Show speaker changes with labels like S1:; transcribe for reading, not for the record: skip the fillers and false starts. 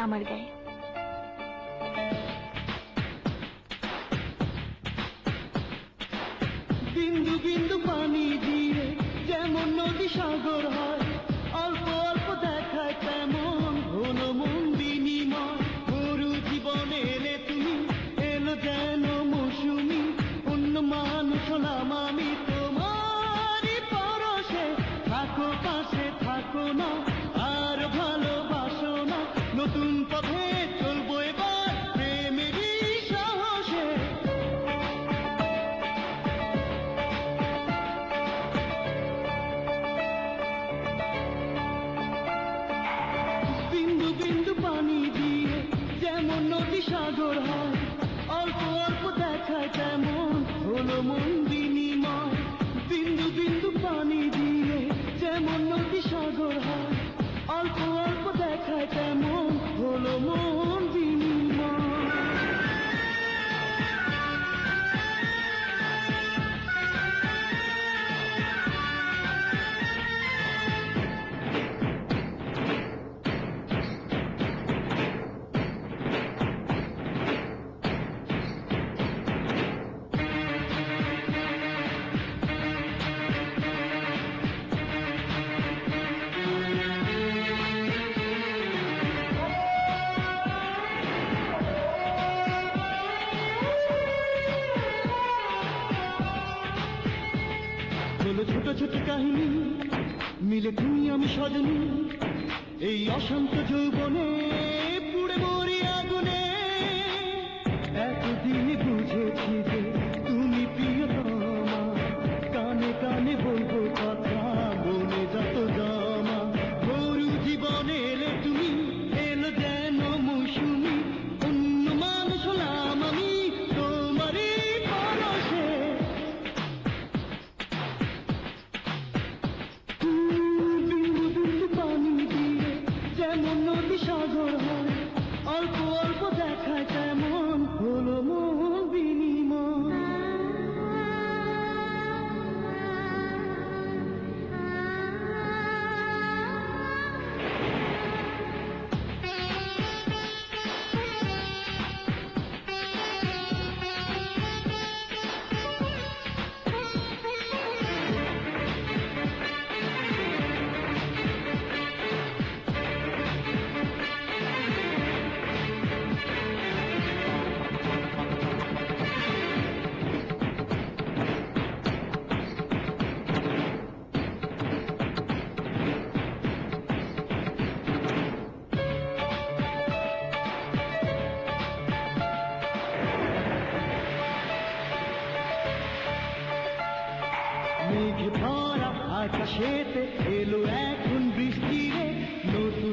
S1: আমার গায়ে।
S2: বিন্দু বিন্দু পানি দিয়ে যেমন নদী সাগর হয়, অল্প অল্প দেখায় তেমন হলো মন বিনিময়। গরু জীবনে এলে তুমি, এলো যেন মৌসুমি, অন্য মানুষ হলাম আমি তোমারই পরশে। থাকো পাশে থাকো না আর ভালোবাসো না, নতুন পথে চলবো এবার প্রেমেরই সাহসে। বিন্দু বিন্দু পানি দিয়ে যেমন নদী সাগর হয়, অল্প অল্প দেখায় তেমন হলো মন বিনিময়। বিন্দু বিন্দু পানি দিয়ে যেমন নদী সাগর হয়, অল্প অল্প দেখায় তেমন হলো মন বিনিময়। হলো ছোট ছোট কাহিনী মিলে তুমি আমি সজনী, এই অশান্ত যৌবনে পুড়ে মরি আগুনে। এতদিন বুঝেছি যে তুমি প্রিয়তমা, কানে কানে বলবো কথা বলে যত জমা। গরু জীবনে এলে তুমি, এলো যেন মৌসুমি, অন্য মানুষ হলাম আমি তোমারই পরশে। বিন্দু বিন্দু পানি দিয়ে যেমন নদী সাগর হয়, অল্প অল্প দেখায় তেমন হলো মন বিনিময়। মেঘে ভরা আকাশেতে এলো এখন বৃষ্টি রে, নতুন